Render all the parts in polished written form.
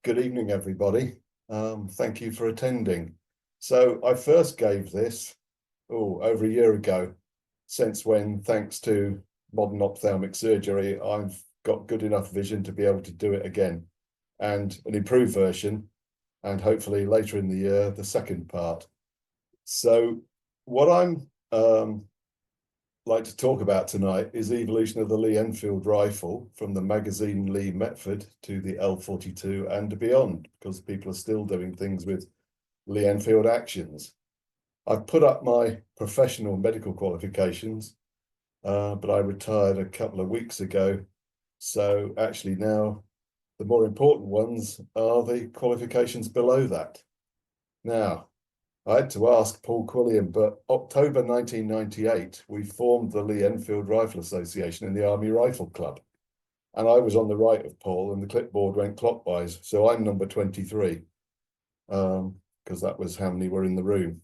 Good evening, everybody. Thank you for attending. So I first gave this, over a year ago, since when, thanks to modern ophthalmic surgery, I've got good enough vision to be able to do it again, and an improved version, and hopefully later in the year, the second part. So what I'm like to talk about tonight is the evolution of the Lee Enfield rifle from the Magazine Lee Metford to the L42 and beyond, because people are still doing things with Lee Enfield actions. I've put up my professional medical qualifications, but I retired a couple of weeks ago. So actually now the more important ones are the qualifications below that. Now, I had to ask Paul Quilliam, but October 1998, we formed the Lee Enfield Rifle Association in the Army Rifle Club. And I was on the right of Paul and the clipboard went clockwise. So I'm number 23, because that was how many were in the room.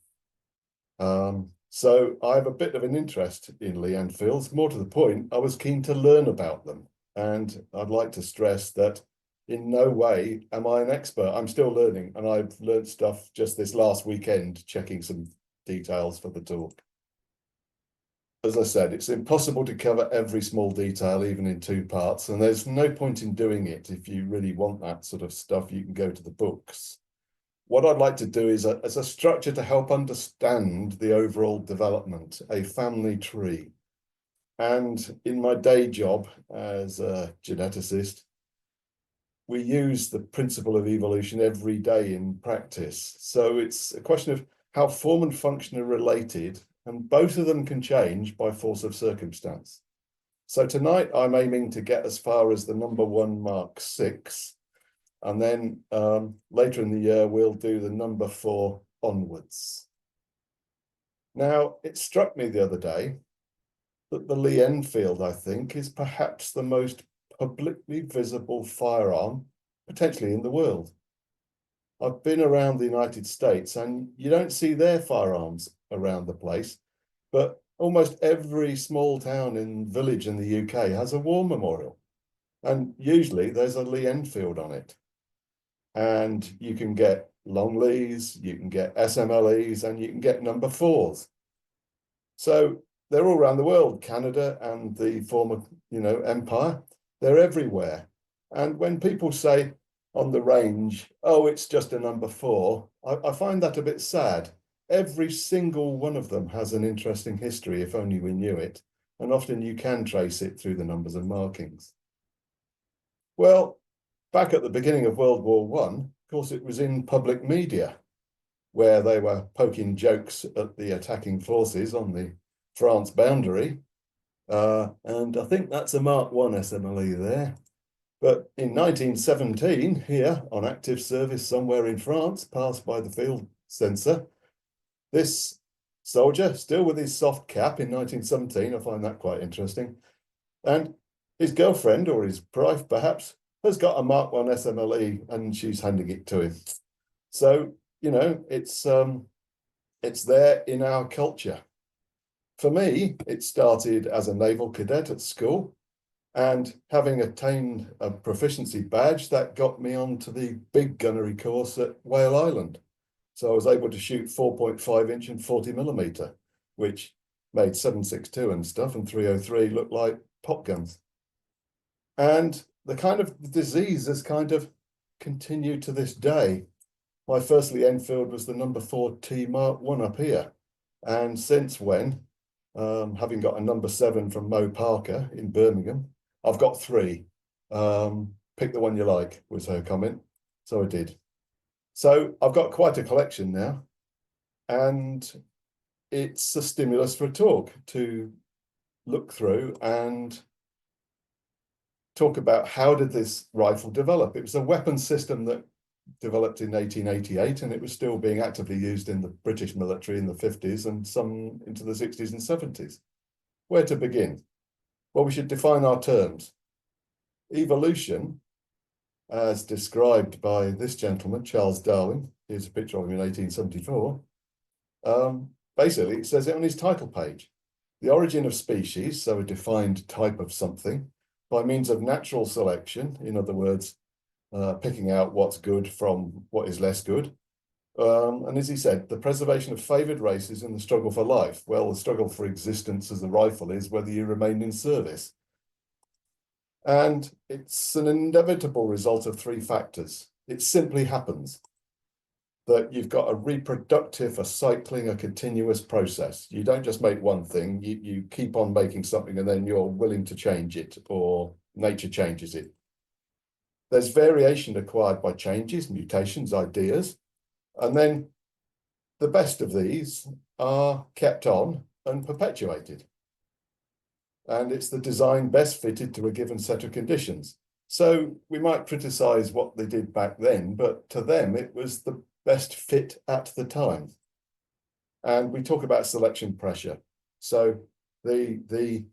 So I have a bit of an interest in Lee Enfields. More to the point, I was keen to learn about them. And I'd like to stress that in no way am I an expert. I'm still learning, and I've learned stuff just this last weekend, checking some details for the talk. As I said, it's impossible to cover every small detail, even in 2 parts, and there's no point in doing it. If you really want that sort of stuff, you can go to the books. What I'd like to do is, as a structure to help understand the overall development, a family tree. And in my day job as a geneticist, we use the principle of evolution every day in practice. So it's a question of how form and function are related, and both of them can change by force of circumstance. So tonight I'm aiming to get as far as the No1 Mk VI, and then later in the year we'll do the No. 4 onwards. Now, it struck me the other day that the Lee Enfield, I think, is perhaps the most publicly visible firearm potentially in the world. I've been around the United States and you don't see their firearms around the place, but almost every small town and village in the UK has a war memorial, and usually there's a Lee Enfield on it. And you can get Longleys, you can get SMLEs, and you can get No. 4s. So they're all around the world, Canada and the former, empire. They're everywhere. And when people say on the range, oh, it's just a No. 4, I find that a bit sad. Every single one of them has an interesting history, if only we knew it. And often you can trace it through the numbers and markings. Well, back at the beginning of World War I, of course, it was in public media where they were poking jokes at the attacking forces on the France boundary. And I think that's a Mark I SMLE there. But in 1917, here on active service somewhere in France, passed by the field censor, this soldier, still with his soft cap in 1917, I find that quite interesting, and his girlfriend, or his wife perhaps, has got a Mark I SMLE and she's handing it to him. So, it's there in our culture. For me, it started as a naval cadet at school, and having attained a proficiency badge, that got me onto the big gunnery course at Whale Island. So I was able to shoot 4.5-inch and 40mm, which made 7.62 and stuff and 303 look like pop guns. And the kind of disease has kind of continued to this day. My first Lee Enfield was the No. 4T Mark I up here. And since when, having got a No. 7 from Mo Parker in Birmingham, I've got 3. Pick the one you like, was her comment. So I did. So I've got quite a collection now, and it's a stimulus for a talk to look through and talk about how did this rifle develop. It was a weapon system that developed in 1888, and it was still being actively used in the British military in the 50s and some into the 60s and 70s. Where to begin? Well, we should define our terms. Evolution, as described by this gentleman, Charles Darwin, here's a picture of him in 1874, basically it says it on his title page. The origin of species, so a defined type of something, by means of natural selection, in other words, picking out what's good from what is less good. And as he said, the preservation of favoured races in the struggle for life. Well, the struggle for existence as a rifle is whether you remain in service. And it's an inevitable result of three factors. It simply happens that you've got a reproductive, a cycling, a continuous process. You don't just make one thing, you keep on making something and then you're willing to change it, or nature changes it. There's variation acquired by changes, mutations, ideas, and then the best of these are kept on and perpetuated. And it's the design best fitted to a given set of conditions. So we might criticize what they did back then, but to them, it was the best fit at the time. And we talk about selection pressure. So the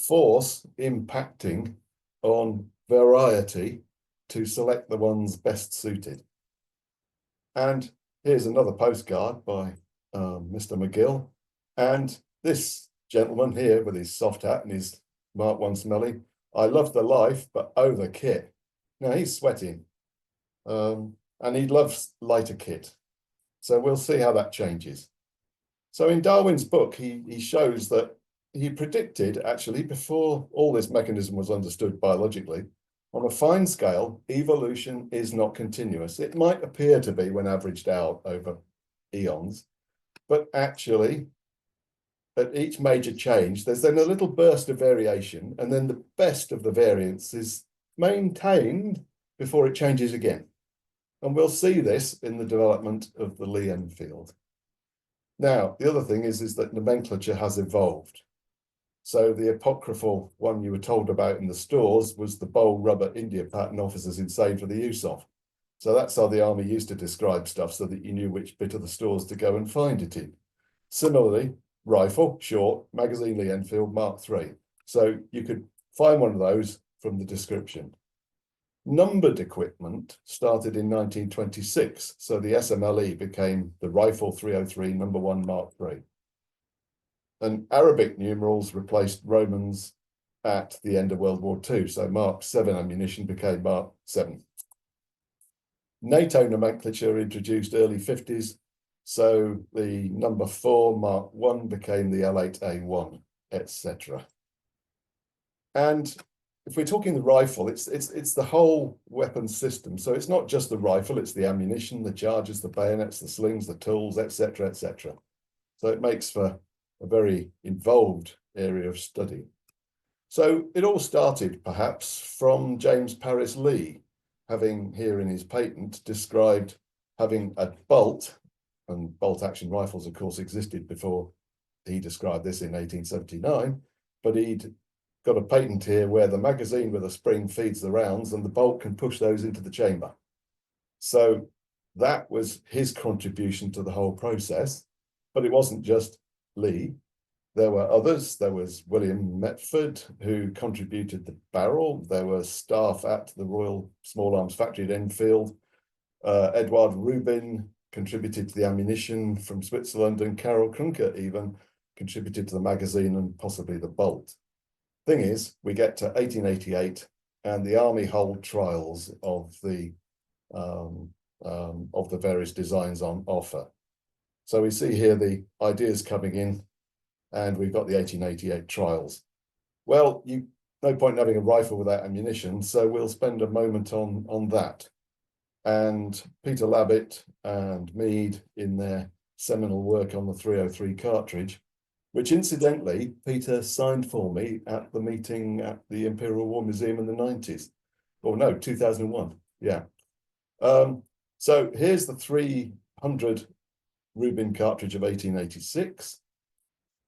force impacting on variety to select the ones best suited. And here's another postcard by Mr. McGill. And this gentleman here with his soft hat and his Mark I SMLE, I love the life, but oh, the kit. Now he's sweating. And he loves lighter kit. So we'll see how that changes. So in Darwin's book, he shows that he predicted, actually, before all this mechanism was understood biologically, on a fine scale, evolution is not continuous. It might appear to be when averaged out over eons, but actually, at each major change, there's then a little burst of variation, and then the best of the variance is maintained before it changes again. And we'll see this in the development of the Lee Enfield. Now, the other thing is that nomenclature has evolved. So the apocryphal one you were told about in the stores was the bowl rubber India pattern officers insane for the use of. So that's how the army used to describe stuff, so that you knew which bit of the stores to go and find it in. Similarly, rifle, short, Magazine Lee Enfield, Mark III. So you could find one of those from the description. Numbered equipment started in 1926. So the SMLE became the Rifle 303 #1 Mark III. And Arabic numerals replaced Romans at the end of World War II. So Mark VII ammunition became Mark VII. NATO nomenclature introduced early 50s. So the #4 Mark I became the L8A1, etc. And if we're talking the rifle, it's the whole weapon system. So it's not just the rifle, it's the ammunition, the charges, the bayonets, the slings, the tools, etc., etc. So it makes for a very involved area of study. So it all started perhaps from James Paris Lee, having here in his patent described having a bolt, and bolt action rifles of course existed before he described this in 1879, but he'd got a patent here where the magazine with a spring feeds the rounds and the bolt can push those into the chamber. So that was his contribution to the whole process, but it wasn't just Lee. There were others. There was William Metford, who contributed the barrel. There were staff at the Royal Small Arms Factory at Enfield. Edward Rubin contributed to the ammunition from Switzerland, and Carol Krunker even contributed to the magazine and possibly the bolt. Thing is, we get to 1888 and the army hold trials of the various designs on offer. So we see here the ideas coming in, and we've got the 1888 trials. Well, no point in having a rifle without ammunition, so we'll spend a moment on that. And Peter Labbit and Mead, in their seminal work on the 303 cartridge, which incidentally, Peter signed for me at the meeting at the Imperial War Museum in the 90s. Or no, 2001, yeah. So here's the 300 Rubin cartridge of 1886.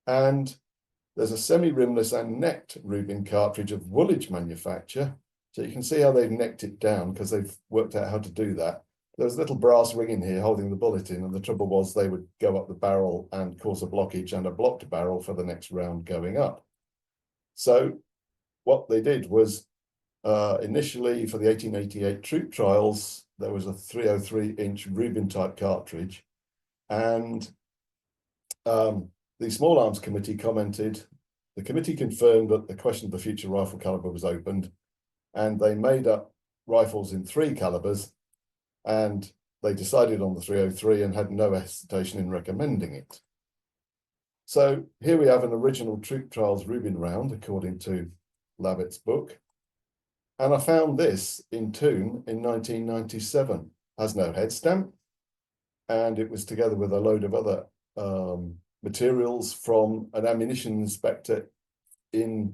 And there's a semi-rimless and necked Rubin cartridge of Woolwich manufacture. So you can see how they've necked it down because they've worked out how to do that. There's a little brass ring in here holding the bullet in, and the trouble was they would go up the barrel and cause a blockage and a blocked barrel for the next round going up. So what they did was initially for the 1888 troop trials, there was a 303-inch Rubin type cartridge, and the Small Arms Committee commented, the committee confirmed that the question of the future rifle caliber was opened, and they made up rifles in 3 calibers, and they decided on the 303 and had no hesitation in recommending it. So here we have an original Troop Trials Rubin round, according to Lavitt's book. And I found this in Toon in 1997. Has no head stamp, and it was together with a load of other materials from an ammunition inspector in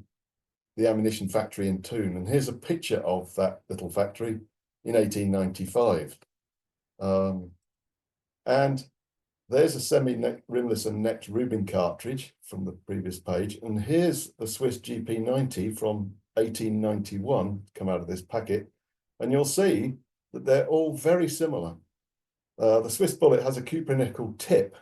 the ammunition factory in Toon. And here's a picture of that little factory in 1895. And there's a semi-rimless and necked Rubin cartridge from the previous page. And here's a Swiss GP90 from 1891 come out of this packet. And you'll see that they're all very similar. The Swiss bullet has a cupronickel tip,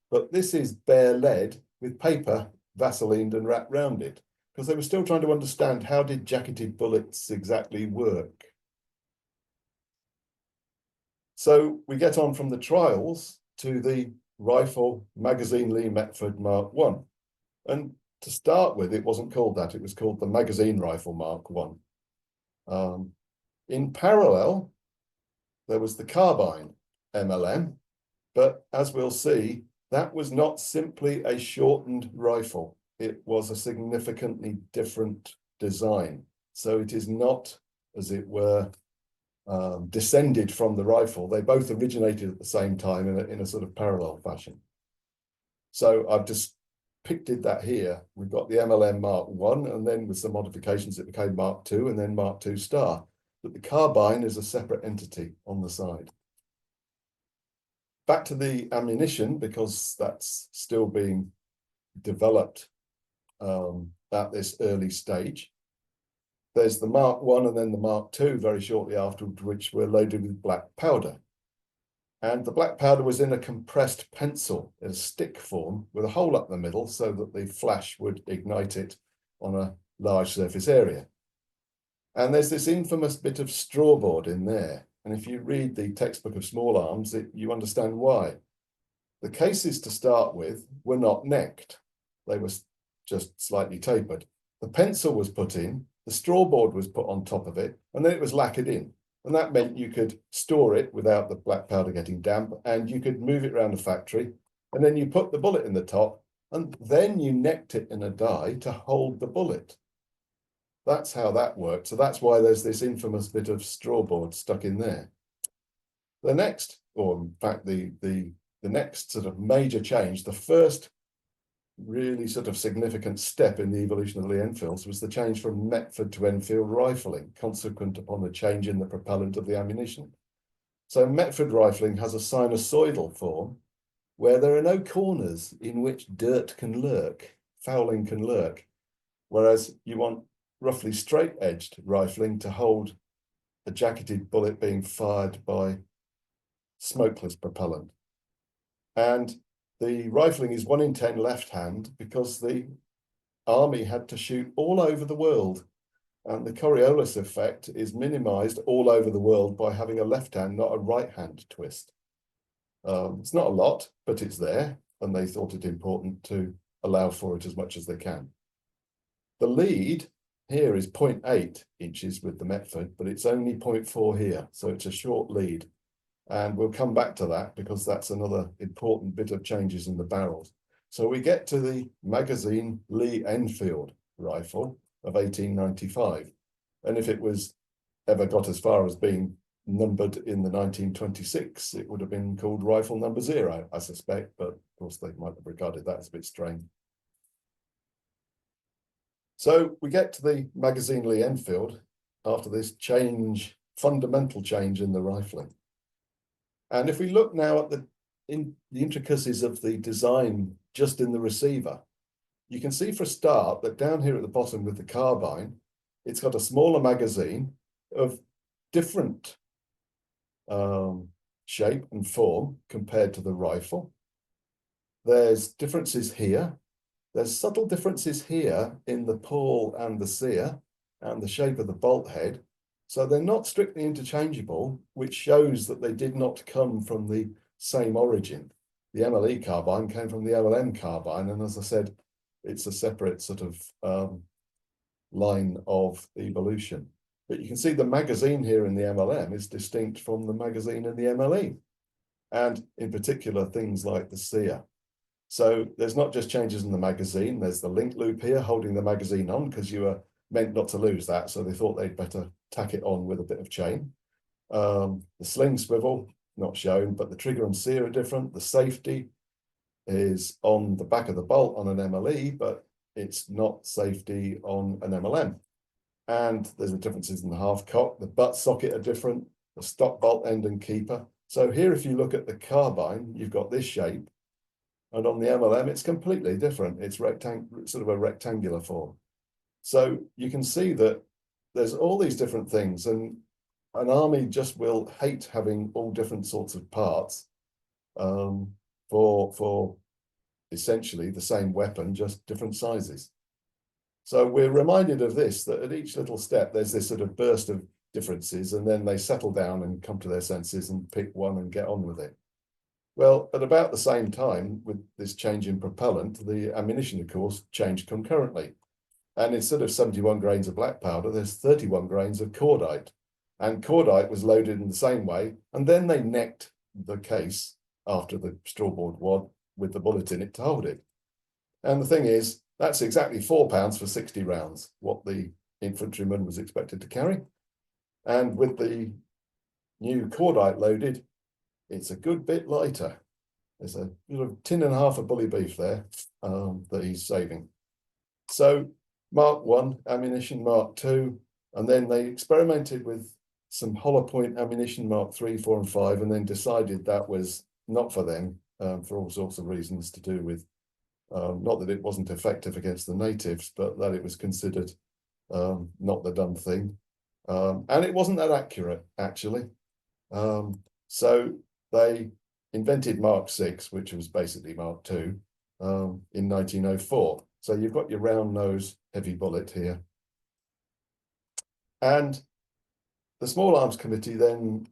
but this is bare lead with paper vaselined and wrapped round it, because they were still trying to understand how did jacketed bullets exactly work. So we get on from the trials to the rifle Magazine Lee Metford Mark I. And to start with, it wasn't called that. It was called the Magazine Rifle Mark I. In parallel, there was the carbine MLM, but as we'll see, that was not simply a shortened rifle. It was a significantly different design. So it is not, as it were, descended from the rifle. They both originated at the same time in a sort of parallel fashion. So I've just depicted that here. We've got the MLM Mark I, and then with some modifications, it became Mark II, and then Mark II Star. But the carbine is a separate entity on the side. Back to the ammunition, because that's still being developed at this early stage. There's the Mark I and then the Mark II very shortly afterwards, which were loaded with black powder. And the black powder was in a compressed pencil in a stick form with a hole up the middle so that the flash would ignite it on a large surface area. And there's this infamous bit of strawboard in there. And if you read the textbook of small arms, you understand why. The cases to start with were not necked. They were just slightly tapered. The pencil was put in, the strawboard was put on top of it, and then it was lacquered in. And that meant you could store it without the black powder getting damp, and you could move it around the factory, and then you put the bullet in the top, and then you necked it in a die to hold the bullet. That's how that worked. So that's why there's this infamous bit of strawboard stuck in there. The next, or in fact, the next sort of major change, the first really sort of significant step in the evolution of Lee Enfields was the change from Metford to Enfield rifling, consequent upon the change in the propellant of the ammunition. So Metford rifling has a sinusoidal form where there are no corners in which dirt can lurk, fouling can lurk, whereas you want roughly straight-edged rifling to hold a jacketed bullet being fired by smokeless propellant. And the rifling is 1 in 10 left-hand because the army had to shoot all over the world. And the Coriolis effect is minimized all over the world by having a left hand, not a right hand twist. It's not a lot, but it's there. And they thought it important to allow for it as much as they can. The lead here is 0.8 inches with the Metford, but it's only 0.4 here. So it's a short lead. And we'll come back to that because that's another important bit of changes in the barrels. So we get to the Magazine Lee Enfield rifle of 1895. And if it was ever got as far as being numbered in the 1926, it would have been called rifle number 0, I suspect, but of course they might have regarded that as a bit strange. So we get to the Magazine Lee Enfield after this change, fundamental change in the rifling. And if we look now at the intricacies of the design just in the receiver, you can see for a start that down here at the bottom with the carbine, it's got a smaller magazine of different shape and form compared to the rifle. There's differences here. There's subtle differences here in the pawl and the sear and the shape of the bolt head. So they're not strictly interchangeable, which shows that they did not come from the same origin. The MLE carbine came from the MLM carbine, and as I said, it's a separate sort of line of evolution. But you can see the magazine here in the MLM is distinct from the magazine in the MLE, and in particular, things like the sear. So there's not just changes in the magazine, there's the link loop here holding the magazine on because you were meant not to lose that. So they thought they'd better tack it on with a bit of chain. The sling swivel, not shown, but the trigger and sear are different. The safety is on the back of the bolt on an MLE, but it's not safety on an MLM. And there's the differences in the half cock. The butt socket are different, the stock bolt end and keeper. So here, if you look at the carbine, you've got this shape. And on the MLM, it's completely different. It's sort of a rectangular form. So you can see that there's all these different things, and an army just will hate having all different sorts of parts for essentially the same weapon, just different sizes. So we're reminded of this, that at each little step, there's this sort of burst of differences, and then they settle down and come to their senses and pick one and get on with it. Well, at about the same time, with this change in propellant, the ammunition, of course, changed concurrently. And instead of 71 grains of black powder, there's 31 grains of cordite. And cordite was loaded in the same way. And then they necked the case after the strawboard wad with the bullet in it to hold it. And the thing is, that's exactly 4 pounds for 60 rounds, what the infantryman was expected to carry. And with the new cordite loaded, it's a good bit lighter. There's a tin and a half of bully beef there that he's saving. So Mark I ammunition, Mark II, and then they experimented with some hollow point ammunition, Mark III, IV, and V, and then decided that was not for them for all sorts of reasons to do with, not that it wasn't effective against the natives, but that it was considered not the done thing. And it wasn't that accurate, actually. So they invented Mark VI, which was basically Mark II, in 1904. So you've got your round nose heavy bullet here. And the Small Arms Committee then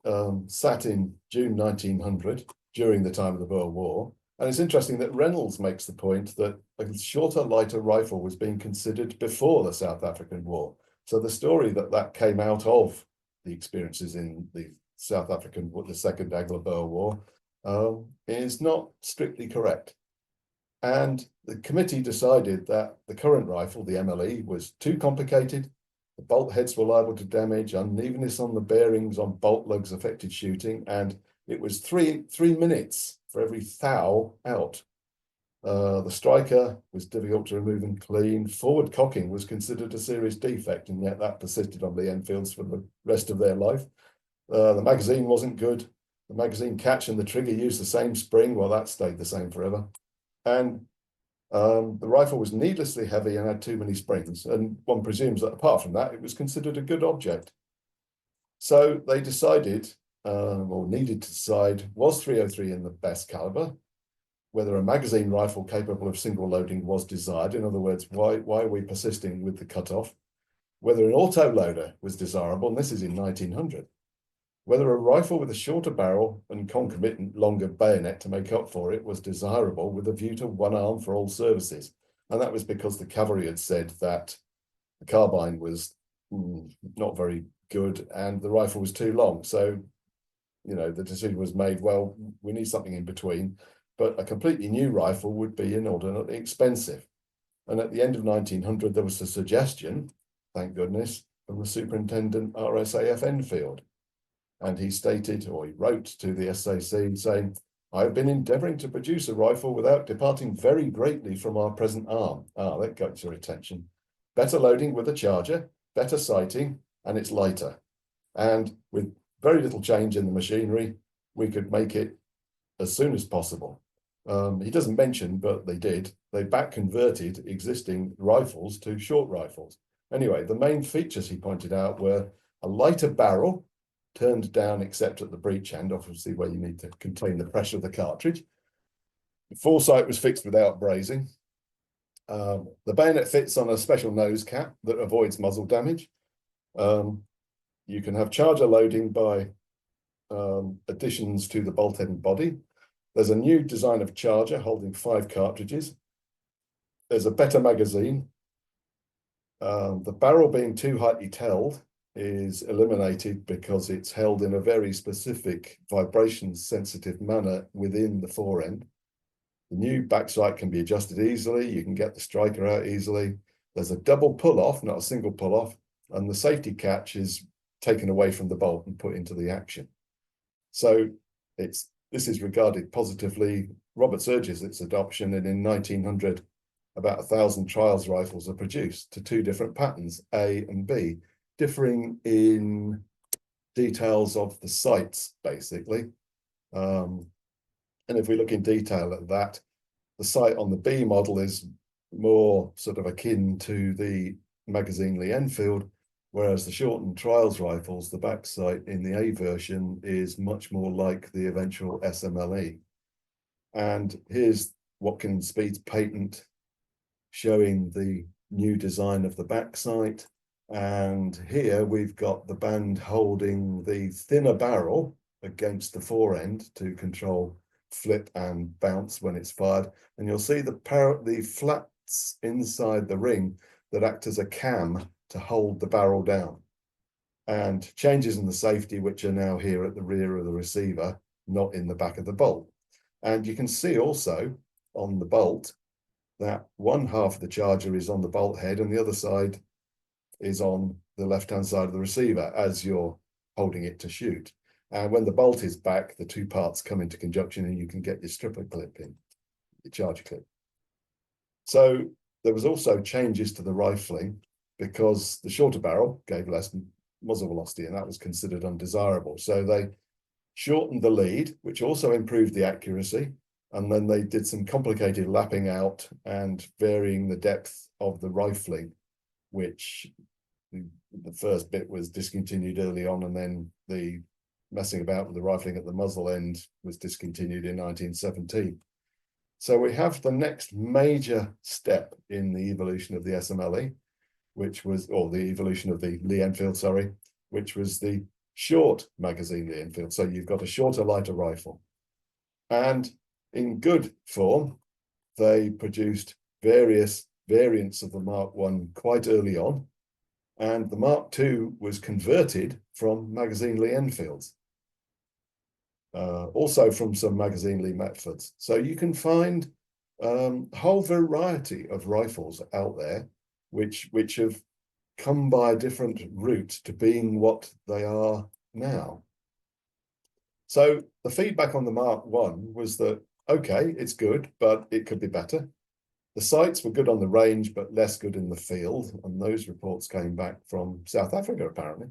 sat in June 1900 during the time of the Boer War. And it's interesting that Reynolds makes the point that a shorter, lighter rifle was being considered before the South African War. So the story that came out of the experiences in the South African, the Second Anglo-Boer War, is not strictly correct. And the committee decided that the current rifle, the MLE, was too complicated. The bolt heads were liable to damage, unevenness on the bearings on bolt lugs affected shooting, and it was three minutes for every thou out. The striker was difficult to remove and clean. Forward cocking was considered a serious defect, and yet that persisted on Lee Enfields for the rest of their life. The magazine wasn't good. The magazine catch and the trigger used the same spring. Well, that stayed the same forever. And the rifle was needlessly heavy and had too many springs. And one presumes that apart from that, it was considered a good object. So they decided, or needed to decide, was 303 in the best caliber? Whether a magazine rifle capable of single loading was desired. In other words, why are we persisting with the cutoff? Whether an auto loader was desirable, and this is in 1900. Whether a rifle with a shorter barrel and concomitant longer bayonet to make up for it was desirable with a view to one arm for all services. And that was because the cavalry had said that the carbine was not very good and the rifle was too long. So, the decision was made, well, we need something in between, but a completely new rifle would be inordinately expensive. And at the end of 1900, there was a suggestion, thank goodness, from the superintendent RSAF Enfield. And he stated, or he wrote to the SAC saying, I have been endeavouring to produce a rifle without departing very greatly from our present arm. That got your attention. Better loading with a charger, better sighting, and it's lighter. And with very little change in the machinery, we could make it as soon as possible. He doesn't mention, but they did. They back converted existing rifles to short rifles. Anyway, the main features he pointed out were a lighter barrel, turned down except at the breech end, obviously where you need to contain the pressure of the cartridge. The foresight was fixed without brazing. The bayonet fits on a special nose cap that avoids muzzle damage. You can have charger loading by additions to the bolt head and body. There's a new design of charger holding 5 cartridges. There's a better magazine. The barrel being too highly tailed is eliminated because it's held in a very specific vibration sensitive manner within the forend. The new back sight can be adjusted easily. You can get the striker out easily. There's a double pull off, not a single pull off, and the safety catch is taken away from the bolt and put into the action. So this is regarded positively. Roberts urges its adoption, and in 1900, about 1,000 trials rifles are produced to two different patterns, A and B, differing in details of the sights, basically. And if we look in detail at that, the sight on the B model is more sort of akin to the Magazine Lee Enfield, whereas the shortened trials rifles, the back sight in the A version is much more like the eventual SMLE. And here's Watkins Speed's patent showing the new design of the back sight. And here we've got the band holding the thinner barrel against the forend to control flip and bounce when it's fired. And you'll see the flats inside the ring that act as a cam to hold the barrel down. And changes in the safety, which are now here at the rear of the receiver, not in the back of the bolt. And you can see also on the bolt that one half of the charger is on the bolt head and the other side is on the left-hand side of the receiver as you're holding it to shoot. And when the bolt is back, the two parts come into conjunction and you can get your stripper clip in, your charger clip. So there was also changes to the rifling because the shorter barrel gave less muzzle velocity and that was considered undesirable. So they shortened the lead, which also improved the accuracy. And then they did some complicated lapping out and varying the depth of the rifling, which the first bit was discontinued early on, and then the messing about with the rifling at the muzzle end was discontinued in 1917. So we have the next major step in the evolution of the SMLE, which was, or the evolution of the Lee Enfield, sorry, which was the short Magazine Lee Enfield. So you've got a shorter, lighter rifle. And in good form, they produced various variants of the Mark I quite early on, and the Mark II was converted from Magazine Lee Enfields, also from some Magazine Lee Metfords. So you can find a whole variety of rifles out there which have come by a different route to being what they are now. So the feedback on the Mark I was that, okay, it's good, but it could be better. The sights were good on the range, but less good in the field. And those reports came back from South Africa, apparently.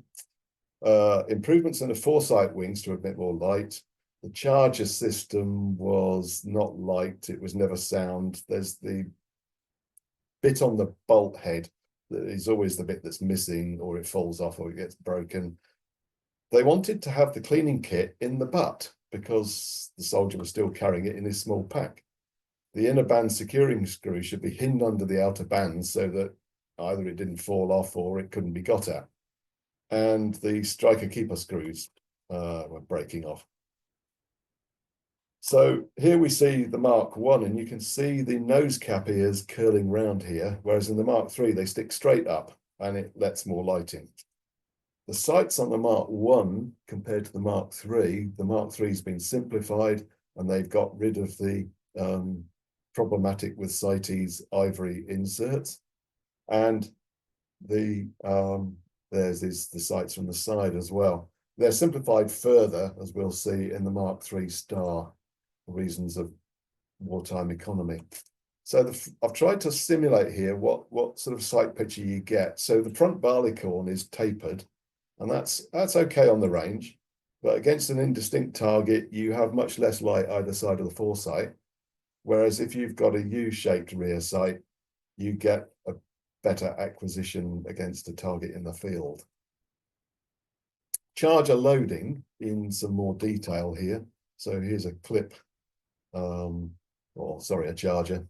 Improvements in the foresight wings to a bit more light. The charger system was not liked. It was never sound. There's the bit on the bolt head that is always the bit that's missing, or it falls off or it gets broken. They wanted to have the cleaning kit in the butt because the soldier was still carrying it in his small pack. The inner band securing screw should be hidden under the outer band so that either it didn't fall off or it couldn't be got at. And the striker keeper screws were breaking off. So here we see the Mark I, and you can see the nose cap ears curling round here, whereas in the Mark III, they stick straight up and it lets more light in. The sights on the Mark I compared to the Mark III has been simplified and they've got rid of the problematic with sighties ivory inserts. And there's the sights from the side as well. They're simplified further, as we'll see in the Mark III Star, for reasons of wartime economy. So I've tried to simulate here what sort of sight picture you get. So the front barleycorn is tapered, and that's okay on the range, but against an indistinct target, you have much less light either side of the foresight. Whereas if you've got a U-shaped rear sight, you get a better acquisition against a target in the field. Charger loading in some more detail here. So here's a clip, a charger.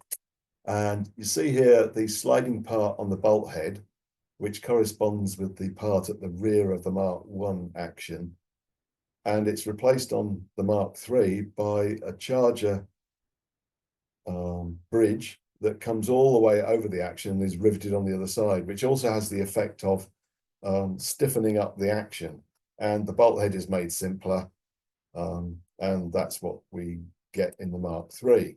And you see here the sliding part on the bolt head, which corresponds with the part at the rear of the Mark I action. And it's replaced on the Mark III by a charger bridge that comes all the way over the action and is riveted on the other side, which also has the effect of stiffening up the action, and the bolt head is made simpler, and that's what we get in the Mark III.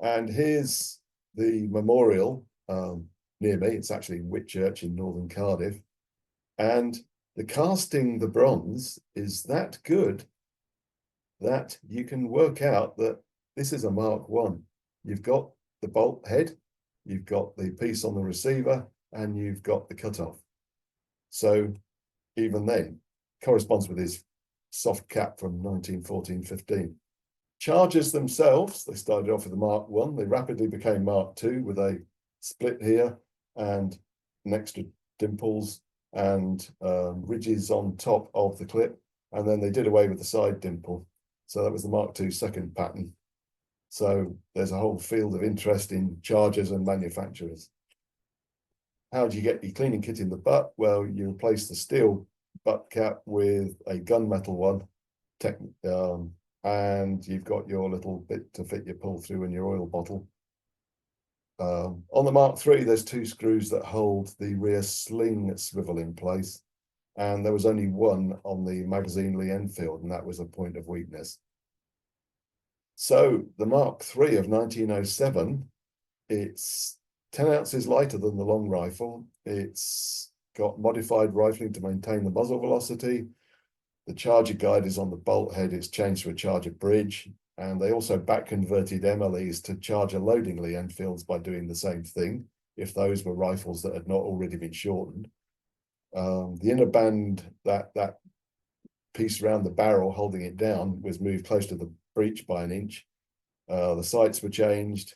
And here's the memorial near me. It's actually Whitchurch in northern Cardiff, and the casting, the bronze, is that good that you can work out that this is a Mark I. You've got the bolt head, you've got the piece on the receiver, and you've got the cutoff. So even then, corresponds with his soft cap from 1914-15. Chargers themselves, they started off with the Mark I. They rapidly became Mark II with a split here and an extra dimples and ridges on top of the clip. And then they did away with the side dimple. So that was the Mark II second pattern. So there's a whole field of interest in chargers and manufacturers. How do you get your cleaning kit in the butt? Well, you replace the steel butt cap with a gunmetal one, and you've got your little bit to fit your pull through and your oil bottle. On the Mark III, there's 2 screws that hold the rear sling swivel in place, and there was only one on the Magazine Lee Enfield, and that was a point of weakness. So the Mark III of 1907, it's 10 ounces lighter than the long rifle. It's got modified rifling to maintain the muzzle velocity. The charger guide is on the bolt head. It's changed to a charger bridge. And they also back converted MLEs to charger loading Lee Enfields by doing the same thing, if those were rifles that had not already been shortened. The inner band, that piece around the barrel holding it down, was moved close to the breech by 1 inch. The sights were changed,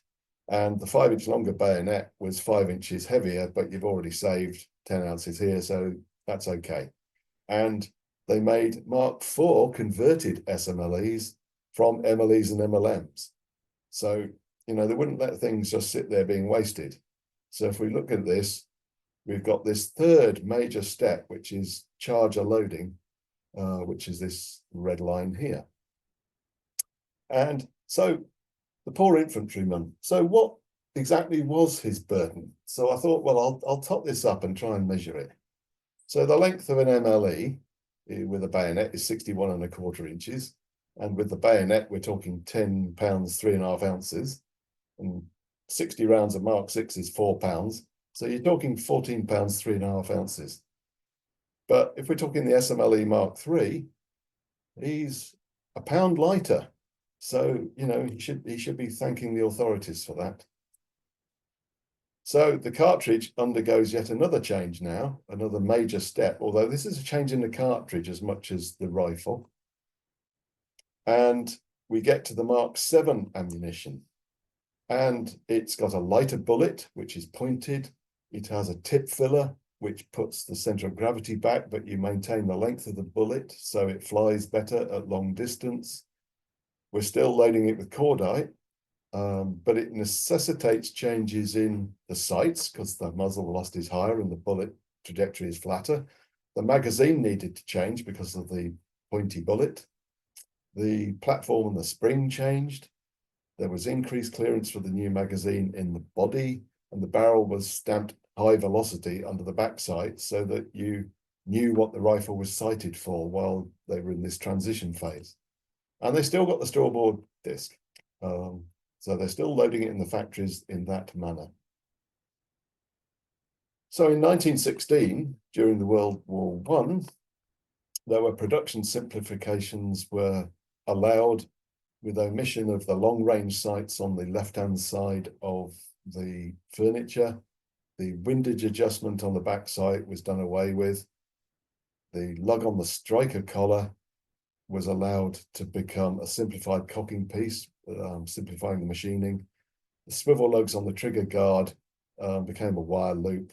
and the 5-inch longer bayonet was 5 inches heavier, but you've already saved 10 ounces here, so that's okay. And they made Mark IV converted SMLEs from MLEs and MLMs. So, you know, they wouldn't let things just sit there being wasted. So if we look at this, we've got this third major step, which is charger loading, which is this red line here. And so the poor infantryman. So what exactly was his burden? So I thought, well, I'll top this up and try and measure it. So the length of an MLE with a bayonet is 61¼ inches. And with the bayonet, we're talking 10 pounds, 3.5 ounces. And 60 rounds of Mark VI is 4 pounds. So you're talking 14 pounds, 3.5 ounces. But if we're talking the SMLE Mark III, he's a pound lighter. So, you know, he should be thanking the authorities for that. So the cartridge undergoes yet another change now, another major step, although this is a change in the cartridge as much as the rifle. And we get to the Mark VII ammunition. And it's got a lighter bullet, which is pointed. It has a tip filler, which puts the center of gravity back, but you maintain the length of the bullet, so it flies better at long distance. We're still loading it with cordite, but it necessitates changes in the sights because the muzzle velocity is higher and the bullet trajectory is flatter. The magazine needed to change because of the pointy bullet. The platform and the spring changed. There was increased clearance for the new magazine in the body, and the barrel was stamped high velocity under the backside so that you knew what the rifle was sighted for while they were in this transition phase. And they still got the straw-board disc. So they're still loading it in the factories in that manner. So in 1916, during the World War I, there were production simplifications were allowed with omission of the long-range sights on the left-hand side of the furniture. The windage adjustment on the back sight was done away with. The lug on the striker collar was allowed to become a simplified cocking piece, simplifying the machining. The swivel lugs on the trigger guard became a wire loop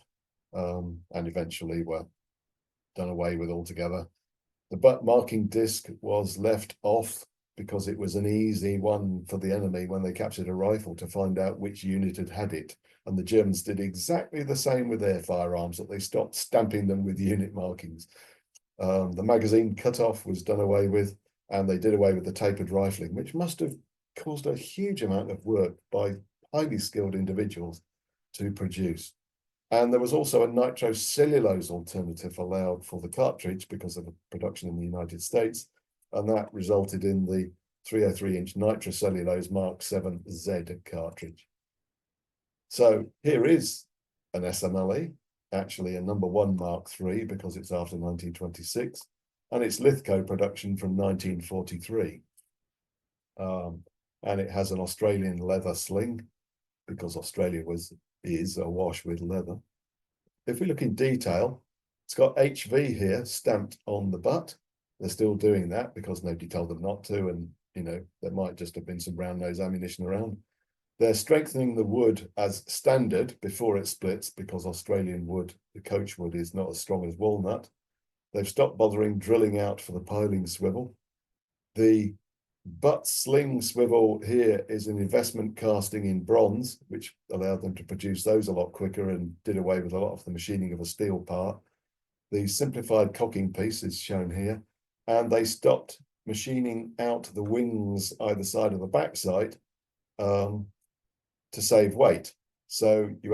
and eventually were done away with altogether. The butt marking disc was left off because it was an easy one for the enemy when they captured a rifle to find out which unit had it. And the Germans did exactly the same with their firearms, that they stopped stamping them with unit markings. The magazine cutoff was done away with, and they did away with the tapered rifling, which must have caused a huge amount of work by highly skilled individuals to produce. And there was also a nitrocellulose alternative allowed for the cartridge because of production in the United States. And that resulted in the 303-inch nitrocellulose Mark VII Z cartridge. So here is an SMLE, actually a #1 Mark III because it's after 1926, and it's Lithgow production from 1943. And it has an Australian leather sling because Australia is awash with leather. If we look in detail, it's got HV here stamped on the butt. They're still doing that because nobody told them not to, and there might just have been some round nose ammunition around. They're strengthening the wood as standard before it splits because Australian wood, the coach wood, is not as strong as walnut. They've stopped bothering drilling out for the piling swivel. The butt sling swivel here is an investment casting in bronze, which allowed them to produce those a lot quicker and did away with a lot of the machining of a steel part. The simplified cocking piece is shown here, and they stopped machining out the wings either side of the backside to save weight. So you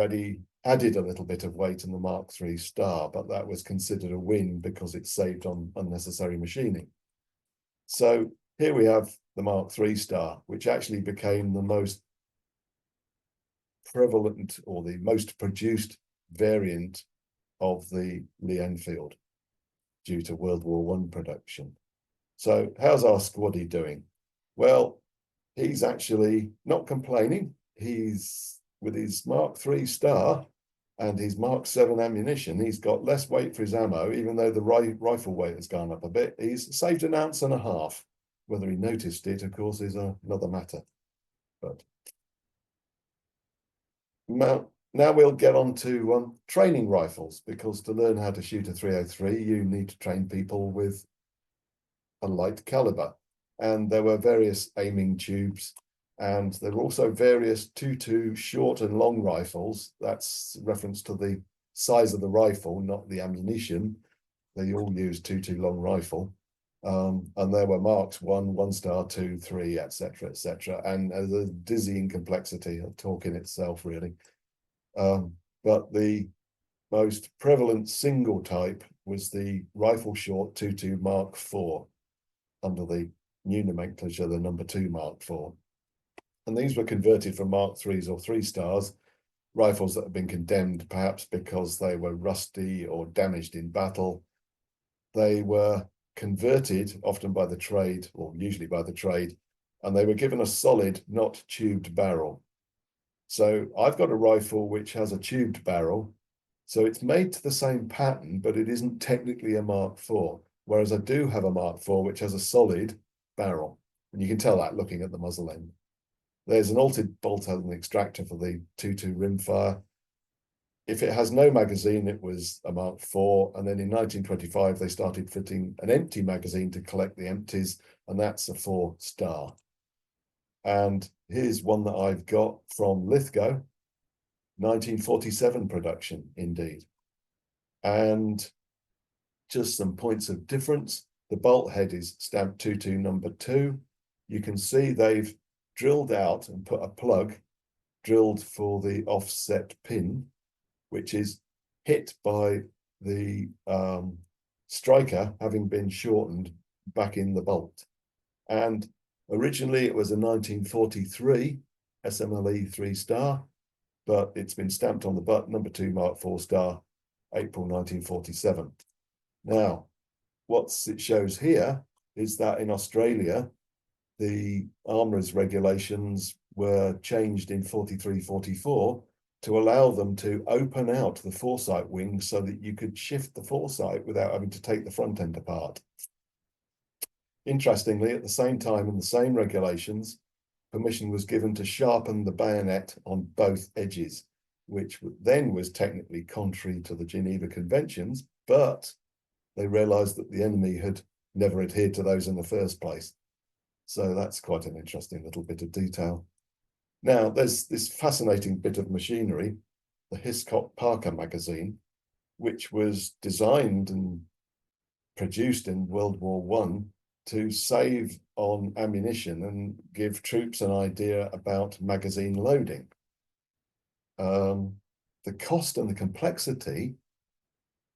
added a little bit of weight in the Mark III star, but that was considered a win because it saved on unnecessary machining. So here we have the Mark III star, which actually became the most prevalent or the most produced variant of the Lee Enfield due to World War I production. So how's our squaddy doing? Well, he's actually not complaining. He's with his Mark III star and his Mark VII ammunition, he's got less weight for his ammo, even though the rifle weight has gone up a bit. He's saved 1.5 ounces. Whether he noticed it, of course, is another matter. But now we'll get on to training rifles, because to learn how to shoot a 303, you need to train people with a light caliber. And there were various aiming tubes, and there were also various 2.2 short and long rifles. That's reference to the size of the rifle, not the ammunition. They all use 2.2 long rifle. And there were Marks 1 star, 2, 3, etc., etc., and a dizzying complexity of talk in itself, really. But the most prevalent single type was the rifle short 2.2 Mark IV, under the new nomenclature, the #2 Mark IV. And these were converted from Mark IIIs or 3 stars, rifles that have been condemned perhaps because they were rusty or damaged in battle. They were converted often by the trade, or usually by the trade, and they were given a solid, not tubed barrel. So I've got a rifle which has a tubed barrel, so it's made to the same pattern, but it isn't technically a Mark IV, whereas I do have a Mark IV which has a solid barrel, and you can tell that looking at the muzzle end. There's an altered bolt and extractor for the 2.2 rimfire. If it has no magazine, it was a Mark IV. And then in 1925, they started fitting an empty magazine to collect the empties, and that's a 4 star. And here's one that I've got from Lithgow, 1947 production, indeed. And just some points of difference. The bolt head is stamped 2.2 #2. You can see they've drilled out and put a plug drilled for the offset pin, which is hit by the striker having been shortened back in the bolt. And originally it was a 1943 SMLE 3 star, but it's been stamped on the butt, #2 Mark 4 star, April 1947. Now, what it shows here is that in Australia, the armourers regulations were changed in 43-44 to allow them to open out the foresight wing so that you could shift the foresight without having to take the front end apart. Interestingly, at the same time, in the same regulations, permission was given to sharpen the bayonet on both edges, which then was technically contrary to the Geneva Conventions, but they realized that the enemy had never adhered to those in the first place. So that's quite an interesting little bit of detail. Now, there's this fascinating bit of machinery, the Hiscock Parker magazine, which was designed and produced in World War I to save on ammunition and give troops an idea about magazine loading. the cost and the complexity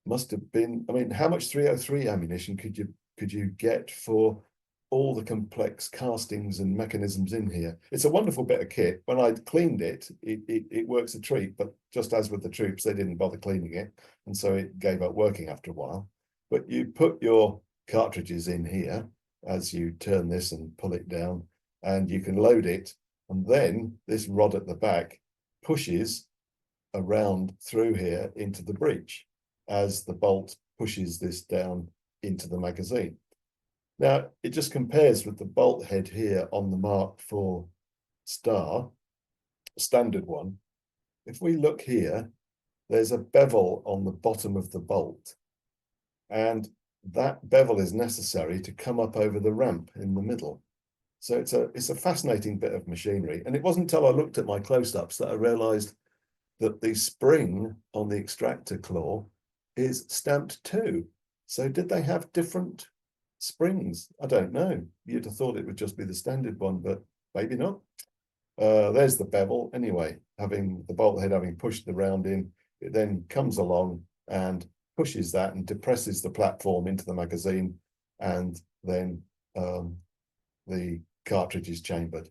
must have been, I mean, how much 303 ammunition could you get for all the complex castings and mechanisms in here? It's a wonderful bit of kit. When I cleaned it, it works a treat, but just as with the troops, they didn't bother cleaning it, and so it gave up working after a while. But you put your cartridges in here as you turn this and pull it down, and you can load it, and then this rod at the back pushes around through here into the breech as the bolt pushes this down into the magazine. Now, it just compares with the bolt head here on the Mark IV Star, standard one. If we look here, there's a bevel on the bottom of the bolt, and that bevel is necessary to come up over the ramp in the middle. So it's a fascinating bit of machinery. And it wasn't until I looked at my close-ups that I realized that the spring on the extractor claw is stamped too. So did they have different springs? I don't know. You'd have thought it would just be the standard one, but maybe not. There's the bevel. Anyway, having the bolt head having pushed the round in, it then comes along and pushes that and depresses the platform into the magazine, and then the cartridge is chambered.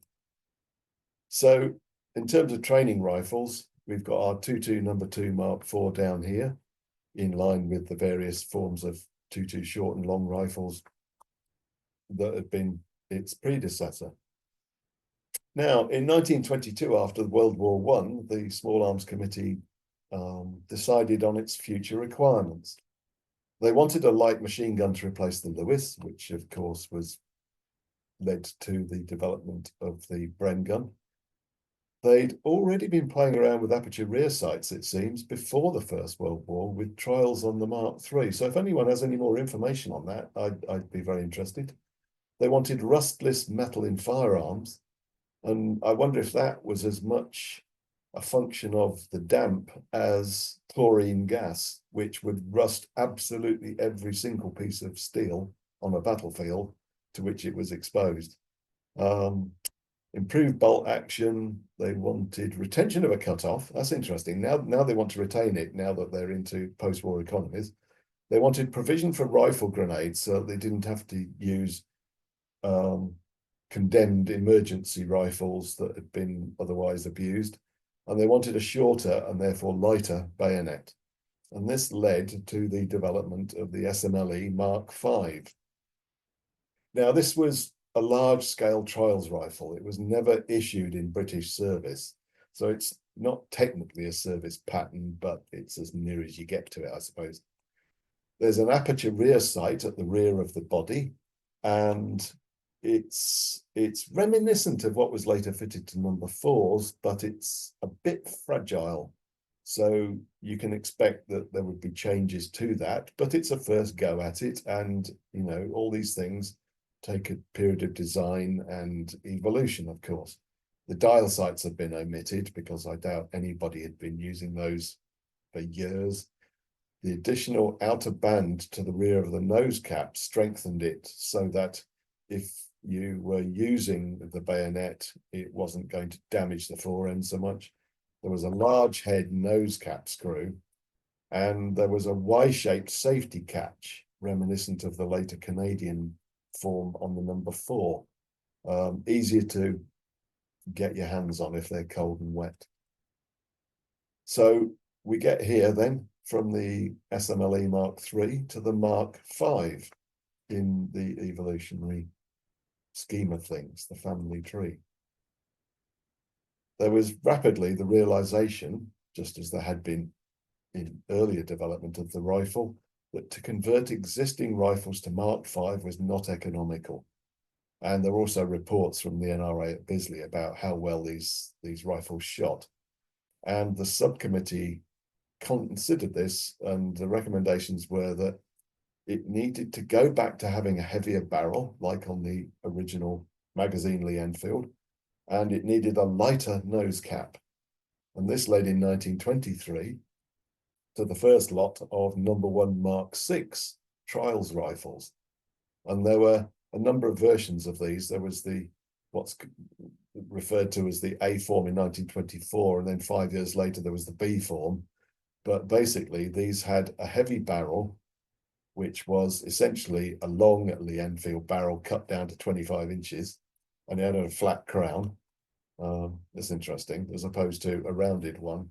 So in terms of training rifles, we've got our 22 number 2 Mark IV down here, in line with the various forms of 22 short and long rifles that had been its predecessor. Now, in 1922, after World War I, the Small Arms Committee decided on its future requirements. They wanted a light machine gun to replace the Lewis, which of course led to the development of the Bren gun. They'd already been playing around with aperture rear sights, it seems, before the First World War, with trials on the Mark III. So if anyone has any more information on that, I'd be very interested. They wanted rustless metal in firearms, and I wonder if that was as much a function of the damp as chlorine gas, which would rust absolutely every single piece of steel on a battlefield to which it was exposed. Improved bolt action. They wanted retention of a cutoff. That's interesting. Now they want to retain it, now that they're into post-war economies. They wanted provision for rifle grenades, so they didn't have to use condemned emergency rifles that had been otherwise abused. And they wanted a shorter and therefore lighter bayonet. And this led to the development of the SMLE Mark V. Now, this was a large-scale trials rifle. It was never issued in British service. So it's not technically a service pattern, but it's as near as you get to it, I suppose. There's an aperture rear sight at the rear of the body, and it's reminiscent of what was later fitted to number 4s, but it's a bit fragile. So you can expect that there would be changes to that, but it's a first go at it. And, you know, all these things take a period of design and evolution, of course. The dial sights have been omitted because I doubt anybody had been using those for years. The additional outer band to the rear of the nose cap strengthened it so that if you were using the bayonet, it wasn't going to damage the forend so much. There was a large head nose cap screw, and there was a Y-shaped safety catch, reminiscent of the later Canadian form on the number 4. Easier to get your hands on if they're cold and wet. So we get here then from the SMLE Mark III to the Mark V in the evolutionary scheme of things, the family tree. There was rapidly the realization, just as there had been in earlier development of the rifle, that to convert existing rifles to Mark V was not economical. And there were also reports from the NRA at Bisley about how well these rifles shot. And the subcommittee considered this, and the recommendations were that it needed to go back to having a heavier barrel, like on the original Magazine Lee Enfield, and it needed a lighter nose cap. And this led in 1923 to the first lot of No. 1 Mk VI trials rifles. And there were a number of versions of these. There was the referred to as the A form in 1924, and then 5 years later there was the B form. But basically, these had a heavy barrel, which was essentially a long Lee Enfield barrel cut down to 25 inches, and it had a flat crown. That's interesting, as opposed to a rounded one.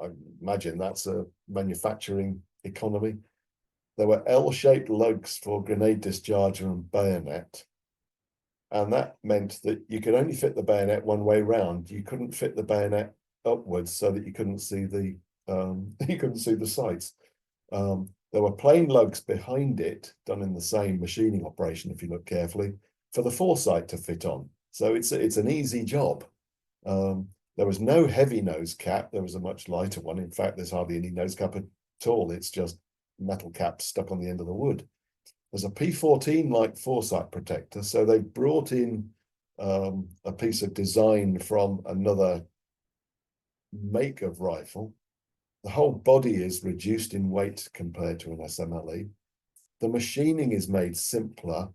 I imagine that's a manufacturing economy. There were L-shaped lugs for grenade discharger and bayonet. And that meant that you could only fit the bayonet one way round. You couldn't fit the bayonet upwards so that you couldn't see the sights. There were plain lugs behind it, done in the same machining operation, if you look carefully, for the foresight to fit on. So it's an easy job. There was no heavy nose cap. There was a much lighter one. In fact, there's hardly any nose cap at all. It's just metal caps stuck on the end of the wood. There's a P14-like foresight protector. So they brought in a piece of design from another make of rifle. The whole body is reduced in weight compared to an SMLE. The machining is made simpler,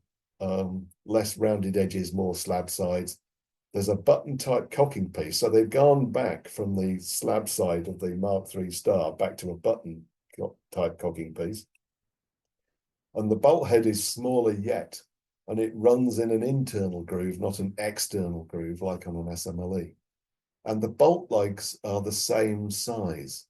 less rounded edges, more slab sides. There's a button-type cocking piece. So they've gone back from the slab side of the Mark III Star back to a button-type cocking piece. And the bolt head is smaller yet, and it runs in an internal groove, not an external groove like on an SMLE. And the bolt legs are the same size,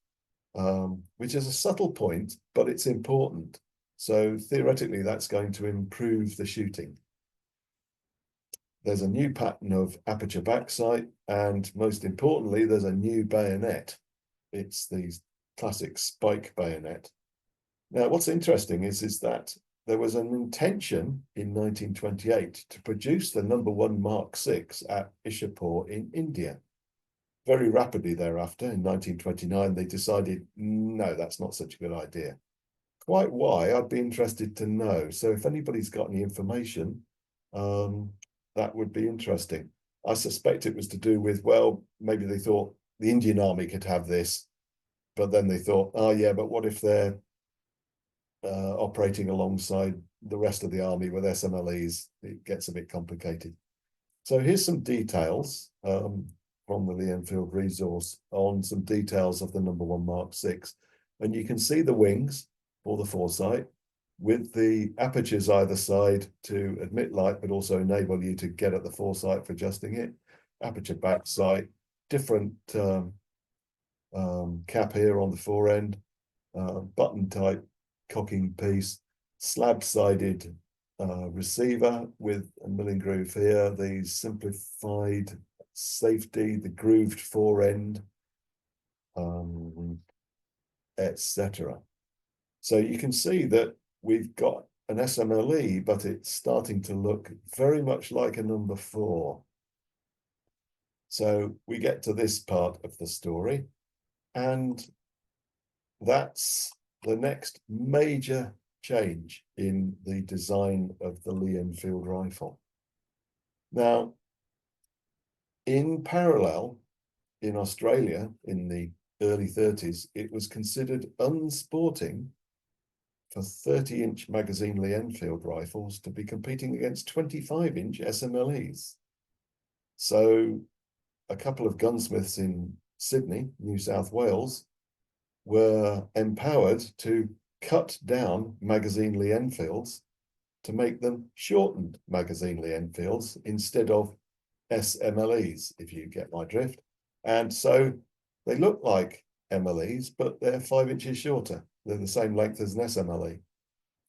which is a subtle point, but it's important. So theoretically, that's going to improve the shooting. There's a new pattern of aperture back sight, and most importantly, there's a new bayonet. It's the classic spike bayonet. Now, what's interesting is that there was an intention in 1928 to produce the No1 Mk VI at Ishapur in India. Very rapidly thereafter, in 1929, they decided, no, that's not such a good idea. Quite why, I'd be interested to know. So if anybody's got any information, that would be interesting. I suspect it was to do with, well, maybe they thought the Indian Army could have this, but then they thought, oh yeah, but what if they're operating alongside the rest of the army with SMLEs? It gets a bit complicated. So here's some details from the Lee Enfield resource on some details of the No1 Mk VI. And you can see the wings for the foresight with the apertures either side to admit light, but also enable you to get at the foresight for adjusting it. Aperture back sight, different cap here on the fore end, button type cocking piece, slab-sided receiver with a milling groove here, the simplified safety, the grooved fore end, etc. So you can see that we've got an SMLE, but it's starting to look very much like a number 4. So we get to this part of the story, and that's the next major change in the design of the Lee Enfield rifle. Now, in parallel, in Australia, in the early 30s, it was considered unsporting for 30-inch Magazine Lee Enfield rifles to be competing against 25-inch SMLEs. So a couple of gunsmiths in Sydney, New South Wales, were empowered to cut down Magazine Lee Enfields to make them shortened Magazine Lee Enfields instead of SMLEs, if you get my drift. And so they look like MLEs, but they're 5 inches shorter. They're the same length as an SMLE.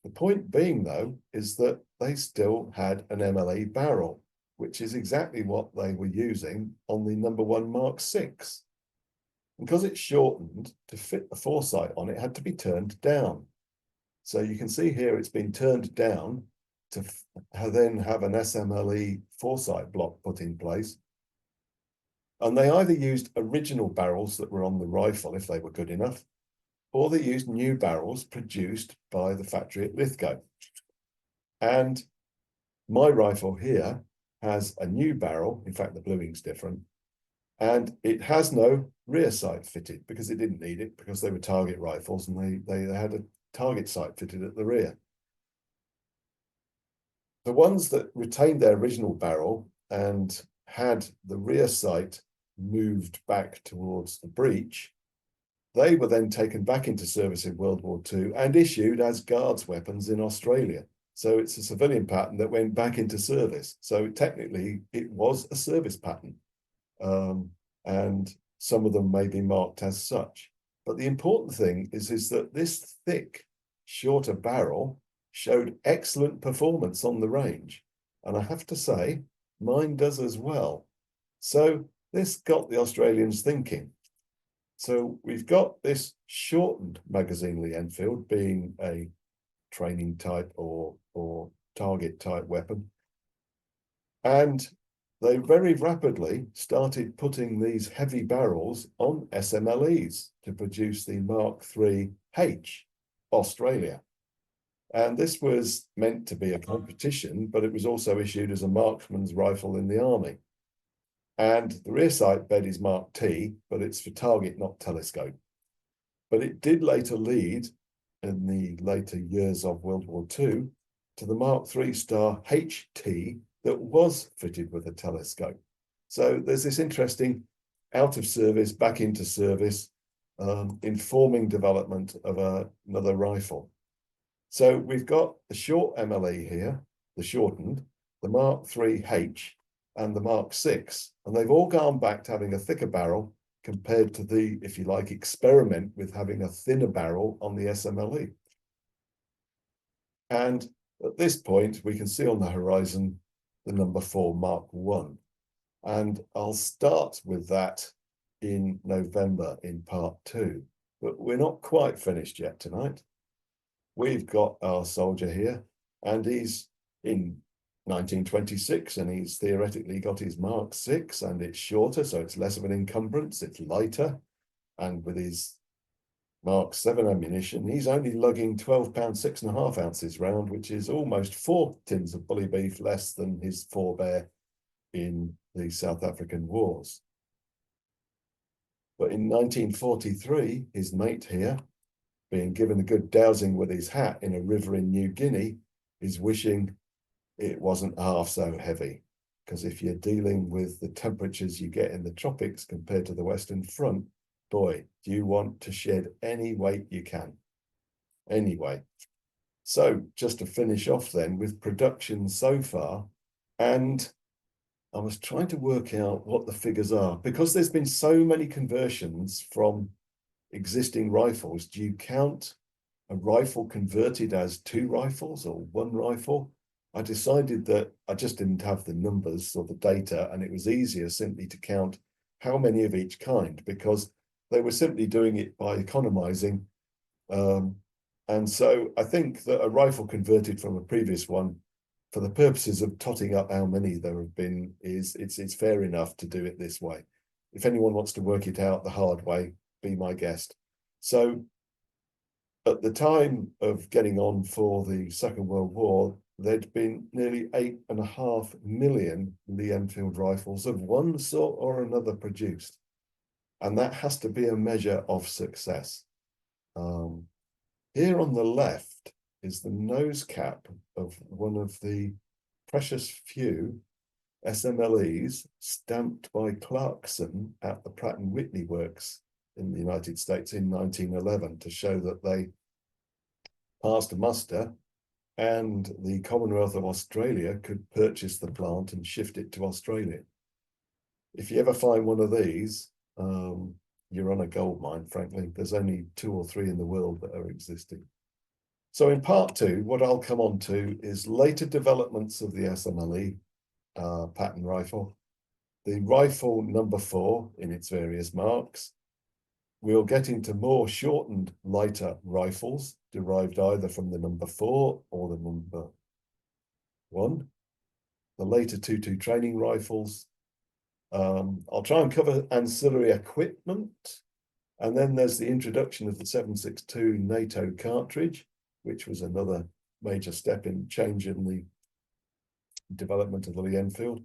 The point being, though, is that they still had an MLE barrel, which is exactly what they were using on the No1 Mk VI. Because it's shortened, to fit the foresight on it had to be turned down. So you can see here it's been turned down to then have an SMLE foresight block put in place. And they either used original barrels that were on the rifle, if they were good enough, or they used new barrels produced by the factory at Lithgow. And my rifle here has a new barrel. In fact, the bluing's different. And it has no rear sight fitted because it didn't need it, because they were target rifles and they had a target sight fitted at the rear. The ones that retained their original barrel and had the rear sight moved back towards the breech, they were then taken back into service in World War II and issued as guards weapons in Australia. So it's a civilian pattern that went back into service. So technically, it was a service pattern. And some of them may be marked as such. But the important thing is that this thick, shorter barrel showed excellent performance on the range. And I have to say, mine does as well. So this got the Australians thinking. So we've got this shortened Magazine Lee Enfield being a training type or target type weapon. And they very rapidly started putting these heavy barrels on SMLEs to produce the Mark III H Australia. And this was meant to be a competition, but it was also issued as a marksman's rifle in the army. And the rear sight bed is Mark T, but it's for target, not telescope. But it did later lead, in the later years of World War II, to the Mark III Star HT that was fitted with a telescope. So there's this interesting out of service, back into service, informing development of another rifle. So we've got the short MLE here, the shortened, the Mark III H, and the Mark VI, and they've all gone back to having a thicker barrel compared to the, if you like, experiment with having a thinner barrel on the SMLE. And at this point, we can see on the horizon the number 4 Mark I. And I'll start with that in November in part 2, but we're not quite finished yet tonight. We've got our soldier here, and he's in 1926, and he's theoretically got his Mark VI, and it's shorter, so it's less of an encumbrance, it's lighter, and with his Mark VII ammunition, he's only lugging 12 pounds 6.5 ounces round, which is almost 4 tins of bully beef less than his forebear in the South African wars. But in 1943, his mate here, being given a good dousing with his hat in a river in New Guinea, is wishing it wasn't half so heavy. Because if you're dealing with the temperatures you get in the tropics compared to the Western Front, boy, do you want to shed any weight you can. Anyway, so just to finish off then with production so far, and I was trying to work out what the figures are, because there's been so many conversions from existing rifles. Do you count a rifle converted as 2 rifles or 1 rifle? I decided that I just didn't have the numbers or the data, and it was easier simply to count how many of each kind, because they were simply doing it by economizing. And so I think that a rifle converted from a previous one, for the purposes of totting up how many there have been, it's fair enough to do it this way. If anyone wants to work it out the hard way, be my guest. So at the time of getting on for the Second World War, there'd been nearly 8.5 million Lee Enfield rifles of one sort or another produced. And that has to be a measure of success. Here on the left is the nose cap of one of the precious few SMLEs stamped by Clarkson at the Pratt & Whitney Works in the United States in 1911 to show that they passed muster and the Commonwealth of Australia could purchase the plant and shift it to Australia. If you ever find one of these, you're on a gold mine, frankly. There's only 2 or 3 in the world that are existing. So in part 2, what I'll come on to is later developments of the SMLE pattern rifle, the rifle number 4 in its various marks. We'll get into more shortened, lighter rifles derived either from the number 4 or the number 1, the later 2.2 training rifles. I'll try and cover ancillary equipment, and then there's the introduction of the 7.62 NATO cartridge, which was another major step in change in the development of the Lee Enfield.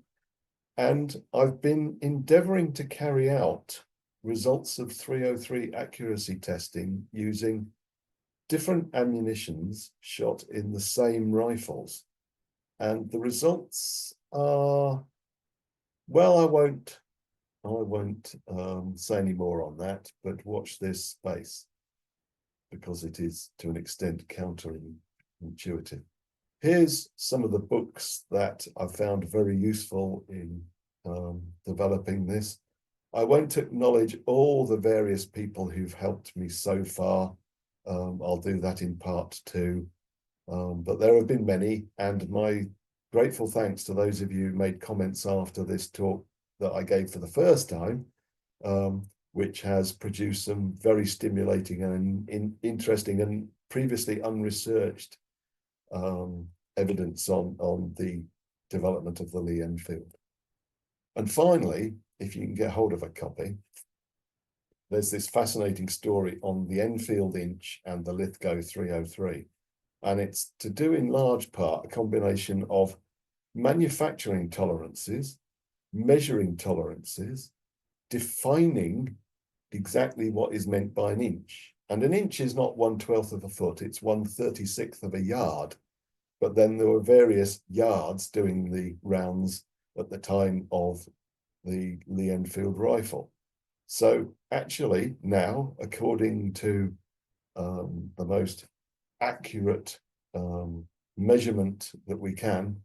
And I've been endeavoring to carry out results of 303 accuracy testing using different ammunitions shot in the same rifles. And the results are Well, I won't say any more on that, but watch this space because it is to an extent counterintuitive. Here's some of the books that I found very useful in developing this. I won't acknowledge all the various people who've helped me so far. I'll do that in part 2. But there have been many, and my grateful thanks to those of you who made comments after this talk that I gave for the first time, which has produced some very stimulating and interesting and previously unresearched evidence on the development of the Lee Enfield. And finally, if you can get hold of a copy, there's this fascinating story on the Enfield inch and the Lithgow 303. And it's to do in large part a combination of manufacturing tolerances, measuring tolerances, defining exactly what is meant by an inch. And an inch is not 1/12 of a foot, it's 1/36 of a yard. But then there were various yards doing the rounds at the time of the Lee Enfield rifle. So actually now, according to the most accurate measurement that we can,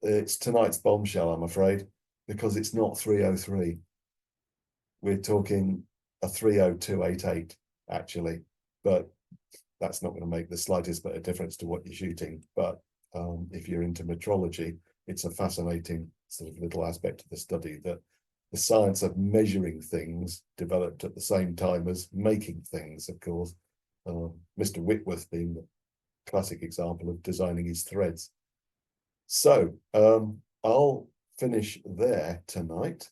it's tonight's bombshell, I'm afraid, because it's not 303. We're talking a 30288 actually, but that's not going to make the slightest bit of difference to what you're shooting. But if you're into metrology, it's a fascinating sort of little aspect of the study that the science of measuring things developed at the same time as making things, of course. Mr. Whitworth being the classic example of designing his threads. So I'll finish there tonight.